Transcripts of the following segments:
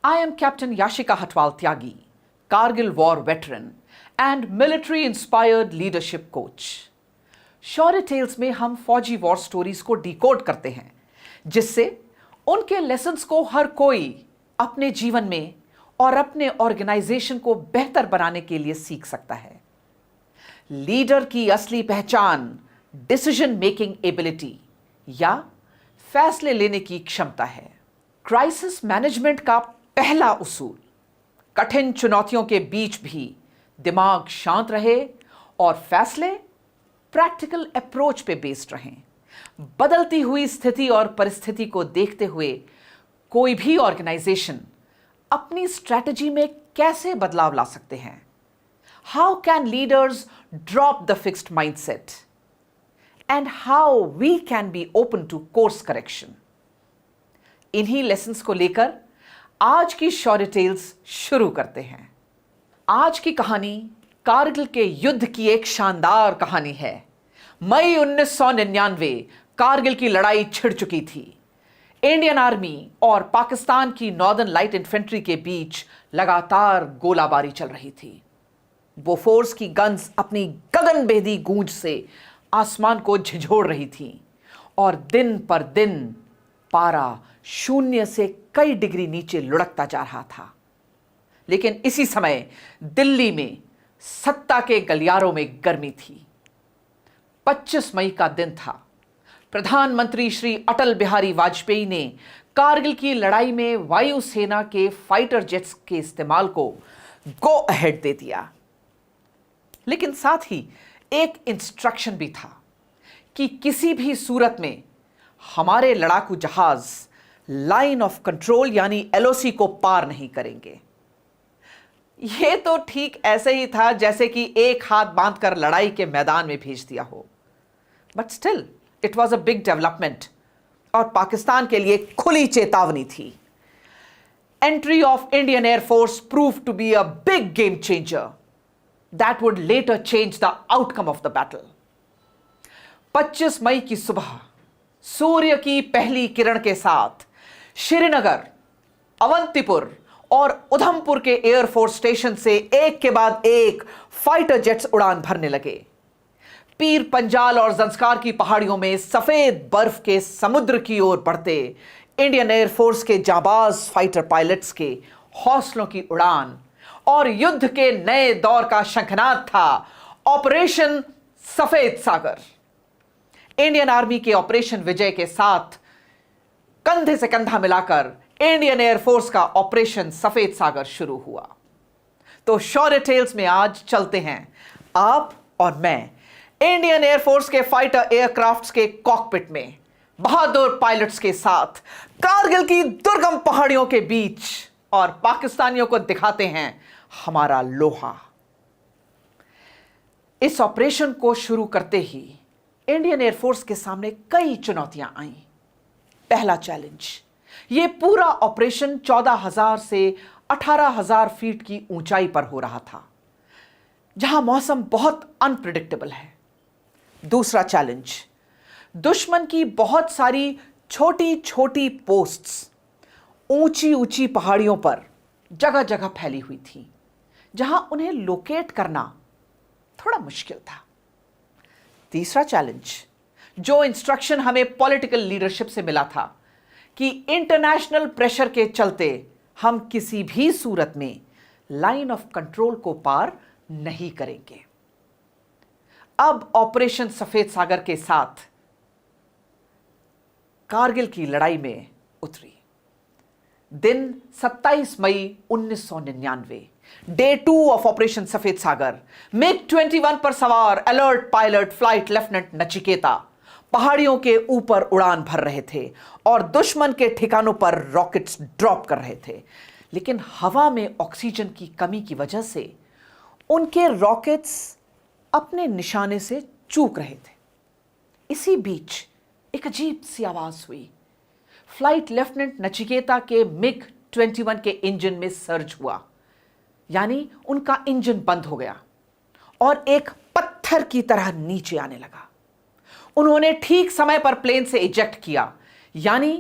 I am Captain Yashika Hatwal Tyagi, Kargil war veteran and military inspired leadership coach. Shaurya tales में हम फौजी war stories को decode करते हैं, जिससे उनके लेसन्स को हर कोई अपने जीवन में और अपने ऑर्गेनाइजेशन को बेहतर बनाने के लिए सीख सकता है। लीडर की असली पहचान डिसीजन मेकिंग एबिलिटी या फैसले लेने की क्षमता है। क्राइसिस मैनेजमेंट का पहला उसूल, कठिन चुनौतियों के बीच भी दिमाग शांत रहे और फैसले प्रैक्टिकल अप्रोच पे बेस्ड रहें। बदलती हुई स्थिति और परिस्थिति को देखते हुए कोई भी ऑर्गेनाइजेशन अपनी स्ट्रैटेजी में कैसे बदलाव ला सकते हैं? How can leaders drop the fixed mindset and how we can be open to course correction. इन्हीं लेसन्स को लेकर आज की शौर्य टेल्स शुरू करते हैं। आज की कहानी कारगिल के युद्ध की एक शानदार कहानी है। मई 1999 कारगिल की लड़ाई छिड़ चुकी थी। इंडियन आर्मी और पाकिस्तान की नॉर्दर्न लाइट इन्फेंट्री के बीच लगातार गोलाबारी चल रही थी। बोफोर्स की गन्स अपनी गगनभेदी गूंज से आसमान को झिझोड़ रही थी और दिन पर दिन पारा शून्य से कई डिग्री नीचे लुढ़कता जा रहा था। लेकिन इसी समय दिल्ली में सत्ता के गलियारों में गर्मी थी। 25 मई का दिन था। प्रधानमंत्री श्री अटल बिहारी वाजपेयी ने कारगिल की लड़ाई में वायुसेना के फाइटर जेट्स के इस्तेमाल को गो अहेड दे दिया। लेकिन साथ ही एक इंस्ट्रक्शन भी था कि किसी भी सूरत में हमारे लड़ाकू जहाज लाइन ऑफ कंट्रोल यानी एलओसी को पार नहीं करेंगे। यह तो ठीक ऐसे ही था जैसे कि एक हाथ बांधकर लड़ाई के मैदान में भेज दिया हो, but still it was a big development और पाकिस्तान के लिए खुली चेतावनी थी। Entry of Indian air force prove to be a big game changer that would later change the outcome of the battle. 25 मई की सुबह सूर्य की पहली किरण के साथ श्रीनगर, अवंतीपुर और उधमपुर के एयरफोर्स स्टेशन से एक के बाद एक फाइटर जेट्स उड़ान भरने लगे। पीर पंजाल और जंस्कार की पहाड़ियों में सफेद बर्फ के समुद्र की ओर बढ़ते इंडियन एयरफोर्स के जाबाज फाइटर पायलट्स के हौसलों की उड़ान और युद्ध के नए दौर का शंखनाद था ऑपरेशन सफेद सागर। इंडियन आर्मी के ऑपरेशन विजय के साथ कंधे से कंधा मिलाकर इंडियन एयरफोर्स का ऑपरेशन सफेद सागर शुरू हुआ। तो शौर्य टेल्स में आज चलते हैं आप और मैं इंडियन एयरफोर्स के फाइटर एयरक्राफ्ट्स के कॉकपिट में बहादुर पायलट्स के साथ कारगिल की दुर्गम पहाड़ियों के बीच और पाकिस्तानियों को दिखाते हैं हमारा लोहा। इस ऑपरेशन को शुरू करते ही इंडियन एयरफोर्स के सामने कई चुनौतियां आईं। पहला चैलेंज, यह पूरा ऑपरेशन 14,000 से 18,000 फीट की ऊंचाई पर हो रहा था, जहां मौसम बहुत अनप्रिडिक्टेबल है। दूसरा चैलेंज, दुश्मन की बहुत सारी छोटी छोटी पोस्ट्स ऊंची ऊंची पहाड़ियों पर जगह जगह फैली हुई थी, जहां उन्हें लोकेट करना थोड़ा मुश्किल था। तीसरा चैलेंज, जो इंस्ट्रक्शन हमें पॉलिटिकल लीडरशिप से मिला था कि इंटरनेशनल प्रेशर के चलते हम किसी भी सूरत में लाइन ऑफ कंट्रोल को पार नहीं करेंगे। अब ऑपरेशन सफेद सागर के साथ कारगिल की लड़ाई में उतरी। दिन 27 मई 1999, डे 2 ऑफ ऑपरेशन सफेद सागर। MiG-21 पर सवार alert pilot flight lieutenant Nachiketa पहाड़ियों के ऊपर उड़ान भर रहे थे और दुश्मन के ठिकानों पर रॉकेट्स ड्रॉप कर रहे थे। लेकिन हवा में ऑक्सीजन की कमी की वजह से उनके रॉकेट्स अपने निशाने से चूक रहे थे। इसी बीच एक अजीब सी आवाज हुई। फ्लाइट लेफ्टिनेंट नचिकेता के MiG-21 के इंजन में सर्ज हुआ, यानी उनका इंजन बंद हो गया और एक पत्थर की तरह नीचे आने लगा। उन्होंने ठीक समय पर प्लेन से इजेक्ट किया, यानी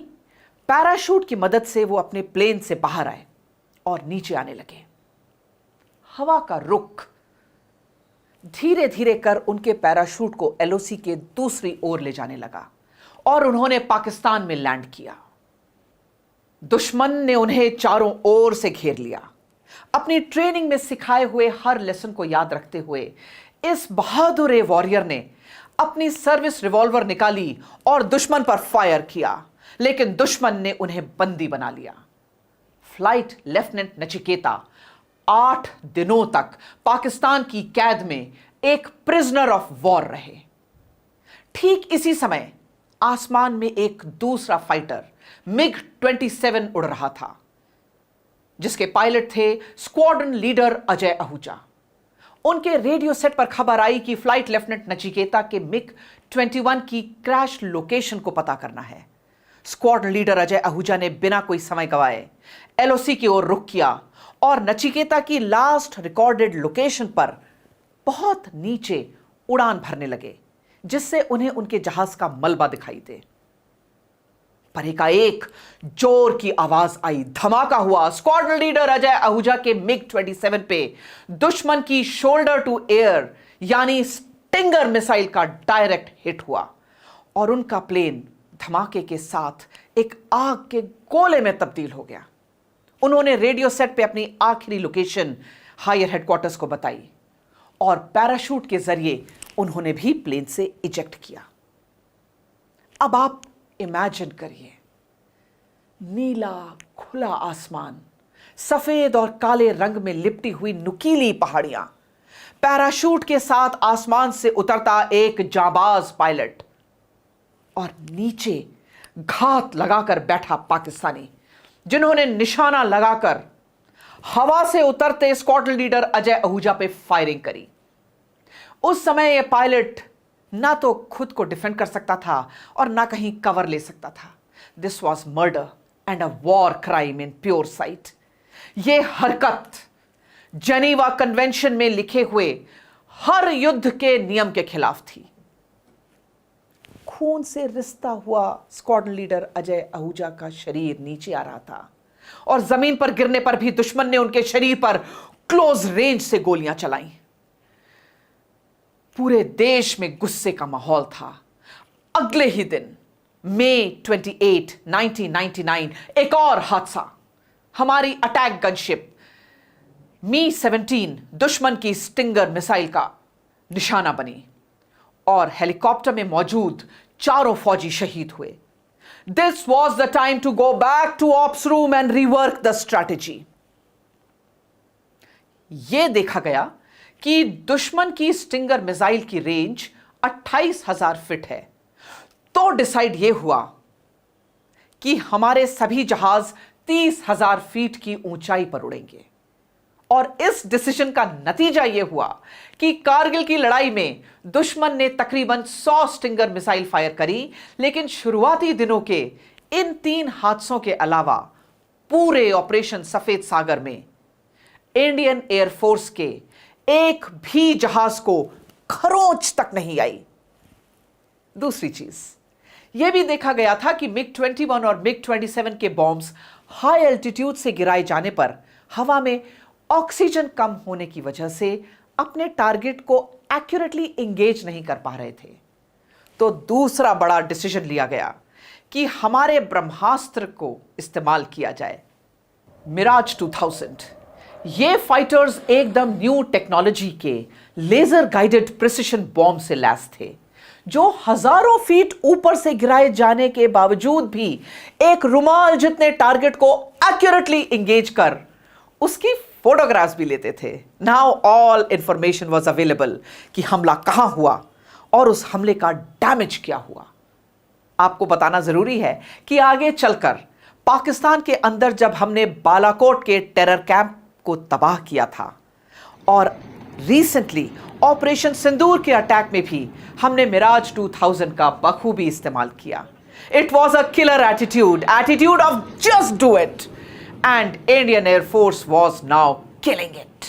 पैराशूट की मदद से वो अपने प्लेन से बाहर आए। और नीचे आने लगे। हवा का रुख धीरे धीरे कर उनके पैराशूट को एलओसी के दूसरी ओर ले जाने लगा और उन्होंने पाकिस्तान में लैंड किया। दुश्मन ने उन्हें चारों ओर से घेर लिया। अपनी ट्रेनिंग में सिखाए हुए हर लेसन को याद रखते हुए इस बहादुर वॉरियर ने अपनी सर्विस रिवॉल्वर निकाली और दुश्मन पर फायर किया, लेकिन दुश्मन ने उन्हें बंदी बना लिया। फ्लाइट लेफ्टिनेंट नचिकेता 8 दिनों तक पाकिस्तान की कैद में एक प्रिजनर ऑफ वॉर रहे। ठीक इसी समय आसमान में एक दूसरा फाइटर MiG-27 उड़ रहा था, जिसके पायलट थे स्क्वाड्रन लीडर अजय आहूजा। उनके रेडियो सेट पर खबर आई कि फ्लाइट लेफ्टिनेंट नचिकेता के MiG-21 की क्रैश लोकेशन को पता करना है। स्क्वाड्रन लीडर अजय आहूजा ने बिना कोई समय गवाए एलओसी की ओर रुख किया और नचिकेता की लास्ट रिकॉर्डेड लोकेशन पर बहुत नीचे उड़ान भरने लगे, जिससे उन्हें उनके जहाज का मलबा दिखाई दे। पर एकाएक जोर की आवाज आई, धमाका हुआ। स्क्वाड्रन लीडर अजय आहूजा के MiG-27 पे दुश्मन की शोल्डर टू एयर यानी स्टिंगर मिसाइल का डायरेक्ट हिट हुआ और उनका प्लेन धमाके के साथ एक आग के गोले में तब्दील हो गया। उन्होंने रेडियो सेट पे अपनी आखिरी लोकेशन हायर हेडक्वार्टर्स को बताई और पैराशूट के जरिए उन्होंने भी प्लेन से इजेक्ट किया। अब आप इमेजिन करिए, नीला खुला आसमान, सफेद और काले रंग में लिपटी हुई नुकीली पहाड़ियां, पैराशूट के साथ आसमान से उतरता एक जाबाज पायलट और नीचे घात लगाकर बैठा पाकिस्तानी, जिन्होंने निशाना लगाकर हवा से उतरते स्क्वाड्रन लीडर अजय आहूजा पे फायरिंग करी। उस समय यह पायलट ना तो खुद को डिफेंड कर सकता था और ना कहीं कवर ले सकता था। This was murder and a war crime in pure site. यह हरकत जेनीवा कन्वेंशन में लिखे हुए हर युद्ध के नियम के खिलाफ थी। खून से रिश्ता हुआ स्क्वाड्रन लीडर अजय आहूजा का शरीर नीचे आ रहा था और जमीन पर गिरने पर भी दुश्मन ने उनके शरीर पर क्लोज रेंज से गोलियां चलाईं। पूरे देश में गुस्से का माहौल था। अगले ही दिन मई 28, 1999 एक और हादसा। हमारी अटैक गनशिप Mi-17 दुश्मन की स्टिंगर मिसाइल का निशाना बनी और हेलीकॉप्टर में मौजूद चारों फौजी शहीद हुए। This was the time to go back to ops room and rework the strategy. यह देखा गया कि दुश्मन की स्टिंगर मिसाइल की रेंज 28,000 फीट है, तो डिसाइड यह हुआ कि हमारे सभी जहाज 30,000 फीट की ऊंचाई पर उड़ेंगे। और इस डिसीजन का नतीजा यह हुआ कि कारगिल की लड़ाई में दुश्मन ने तकरीबन 100 स्टिंगर मिसाइल फायर करी, लेकिन शुरुआती दिनों के इन 3 हादसों के अलावा पूरे ऑपरेशन सफेद सागर में इंडियन एयरफोर्स के एक भी जहाज को खरोंच तक नहीं आई। दूसरी चीज यह भी देखा गया था कि MiG-21 और MiG-27 के बॉम्ब्स हाई एल्टीट्यूड से गिराए जाने पर हवा में ऑक्सीजन कम होने की वजह से अपने टारगेट को एक्यूरेटली एंगेज नहीं कर पा रहे थे। तो दूसरा बड़ा डिसीजन लिया गया कि हमारे ब्रह्मास्त्र को इस्तेमाल किया जाए। मिराज 2000 ये फाइटर्स एकदम न्यू टेक्नोलॉजी के लेजर गाइडेड प्रिसिशन बॉम्ब से लैस थे, जो हजारों फीट ऊपर से गिराए जाने के बावजूद भी एक रुमाल जितने टारगेट को एक्यूरेटली एंगेज कर उसकी फोटोग्राफ्स भी लेते थे। Now all information was available कि हमला कहां हुआ और उस हमले का डैमेज क्या हुआ। आपको बताना जरूरी है कि आगे चलकर पाकिस्तान के अंदर जब हमने बालाकोट के टेरर कैंप को तबाह किया था और रिसेंटली ऑपरेशन सिंदूर के अटैक में भी हमने मिराज 2000 का बखूबी इस्तेमाल किया। It was a killer attitude of just do it and Indian air force was now killing it.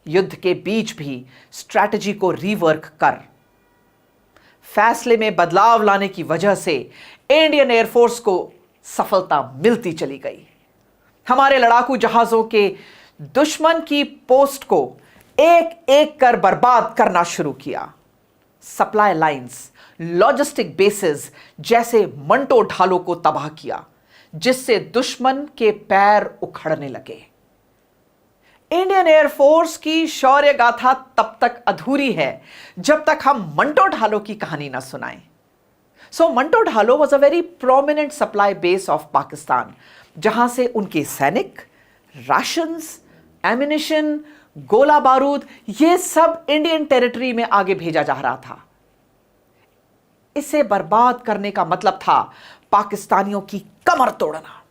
युद्ध के बीच भी स्ट्रैटेजी को रीवर्क कर फैसले में बदलाव लाने की वजह से इंडियन एयरफोर्स को सफलता मिलती चली गई। हमारे लड़ाकू जहाजों के दुश्मन की पोस्ट को एक एक कर बर्बाद करना शुरू किया। सप्लाई लाइंस, लॉजिस्टिक बेसेस जैसे मंटो ढालों को तबाह किया, जिससे दुश्मन के पैर उखड़ने लगे। इंडियन एयरफोर्स की शौर्य गाथा तब तक अधूरी है जब तक हम मंटो ढालों की कहानी ना सुनाएं। सो मंटो ढालो was a very prominent supply base of Pakistan, जहां से उनके सैनिक, राशंस, एम्यूनिशन, गोला बारूद ये सब इंडियन टेरिटरी में आगे भेजा जा रहा था। इसे बर्बाद करने का मतलब था पाकिस्तानियों की कमर तोड़ना।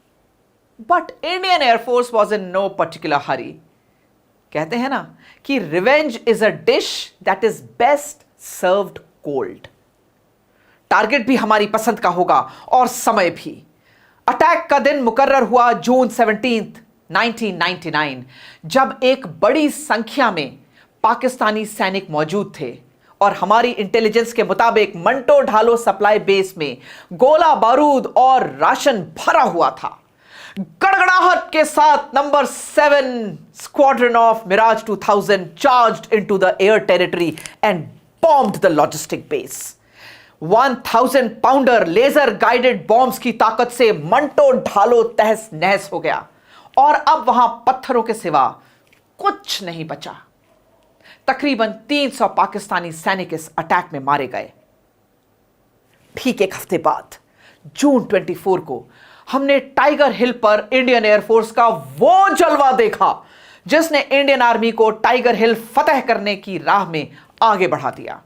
But Indian air force was in no particular hurry. कहते हैं ना कि revenge is a dish that is best served cold. Target भी हमारी पसंद का होगा और समय भी। अटैक का दिन मुकर्रर हुआ जून 17, 1999, जब एक बड़ी संख्या में पाकिस्तानी सैनिक मौजूद थे और हमारी इंटेलिजेंस के मुताबिक मंटो ढालो सप्लाई बेस में गोला बारूद और राशन भरा हुआ था। गड़गड़ाहट के साथ number 7 squadron of Mirage 2000 charged into the air territory and bombed the logistic base. 1000 pounder laser guided bombs की ताकत से मंटो ढालो तहस नहस हो गया और अब वहां पत्थरों के सिवा कुछ नहीं बचा। तकरीबन 300 पाकिस्तानी सैनिक इस अटैक में मारे गए। ठीक एक हफ्ते बाद जून 24 को हमने टाइगर हिल पर इंडियन एयरफोर्स का वो जलवा देखा जिसने इंडियन आर्मी को टाइगर हिल फतह करने की राह में आगे बढ़ा दिया।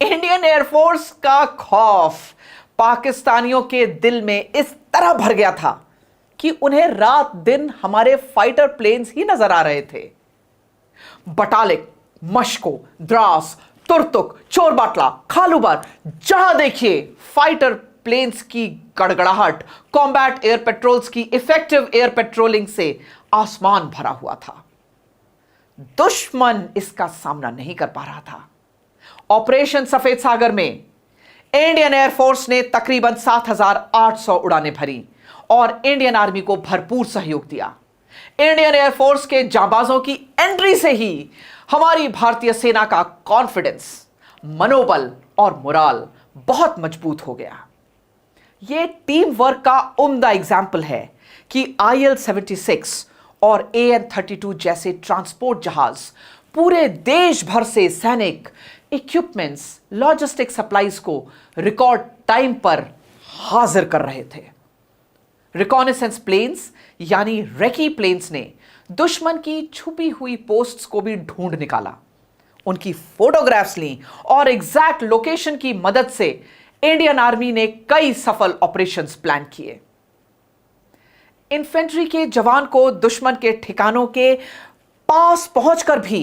इंडियन एयरफोर्स का खौफ पाकिस्तानियों के दिल में इस तरह भर गया था कि उन्हें रात दिन हमारे फाइटर प्लेन्स ही नजर आ रहे थे। बटालिक, मशको, द्रास, तुर्तुक, चोरबाटला, खालूबार, जहां देखिए फाइटर प्लेन्स की गड़गड़ाहट, कॉम्बैट एयर पेट्रोल्स की इफेक्टिव एयर पेट्रोलिंग से आसमान भरा हुआ था। दुश्मन इसका सामना नहीं कर पा रहा था। ऑपरेशन सफेद सागर में इंडियन एयरफोर्स ने तकरीबन 7,800 उड़ानें भरी और इंडियन आर्मी को भरपूर सहयोग दिया। इंडियन एयरफोर्स के जांबाजों की एंट्री से ही हमारी भारतीय सेना का कॉन्फिडेंस, मनोबल और मोराल बहुत मजबूत हो गया। यह टीम वर्क का उम्दा एग्जाम्पल है कि IL-76 और AN-32 जैसे ट्रांसपोर्ट जहाज पूरे देश भर से सैनिक, इक्विपमेंट्स, लॉजिस्टिक सप्लाईज को रिकॉर्ड टाइम पर हाजिर कर रहे थे। रिकॉनेसेंस प्लेन्स यानी रेकी प्लेन्स ने दुश्मन की छुपी हुई पोस्ट्स को भी ढूंढ निकाला, उनकी फोटोग्राफ्स ली और एग्जैक्ट लोकेशन की मदद से इंडियन आर्मी ने कई सफल ऑपरेशंस प्लान किए। इन्फेंट्री के जवान को दुश्मन के ठिकानों के पास पहुंचकर भी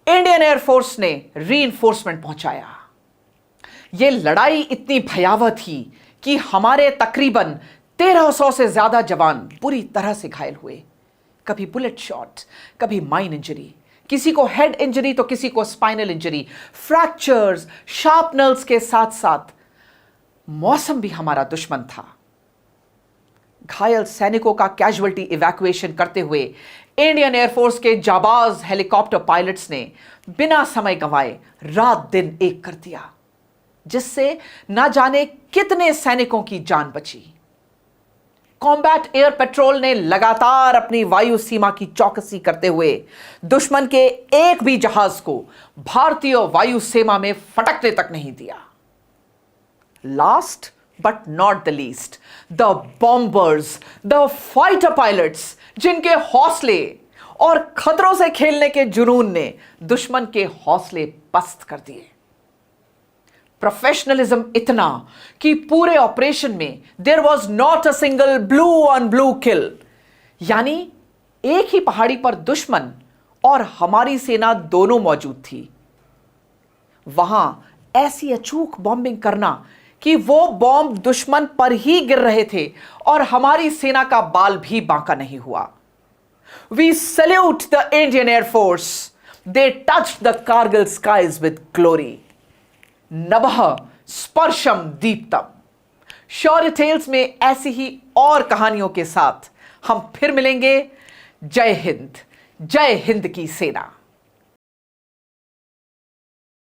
इंडियन एयरफोर्स ने रीइंफोर्समेंट पहुंचाया। यह लड़ाई इतनी भयावह थी कि हमारे तकरीबन 1300 से ज्यादा जवान बुरी तरह से घायल हुए। कभी बुलेट शॉट, कभी माइन इंजरी, किसी को हेड इंजरी तो किसी को स्पाइनल इंजरी, फ्रैक्चर्स, शार्पनल्स के साथ साथ मौसम भी हमारा दुश्मन था। घायल सैनिकों का कैजुअल्टी इवैक्यूएशन करते हुए इंडियन एयरफोर्स के जाबाज हेलीकॉप्टर पायलट्स ने बिना समय गंवाए रात दिन एक कर दिया, जिससे ना जाने कितने सैनिकों की जान बची। कॉम्बैट एयर पेट्रोल ने लगातार अपनी वायु सीमा की चौकसी करते हुए दुश्मन के एक भी जहाज को भारतीय वायु सेना में फटकने तक नहीं दिया। Last but not the least, the bombers, the fighter pilots, जिनके हौसले और खतरों से खेलने के जुनून ने दुश्मन के हौसले पस्त कर दिए। प्रोफेशनलिज्म इतना कि पूरे ऑपरेशन में there was not a single blue on blue kill, यानी एक ही पहाड़ी पर दुश्मन और हमारी सेना दोनों मौजूद थी। वहां ऐसी अचूक बॉम्बिंग करना कि वो बॉम्ब दुश्मन पर ही गिर रहे थे और हमारी सेना का बाल भी बांका नहीं हुआ। We salute the Indian air force, they touched the Kargil skies with glory. नभः स्पर्शम दीप्तम। शौर्य टेल्स में ऐसी ही और कहानियों के साथ हम फिर मिलेंगे। जय हिंद की सेना।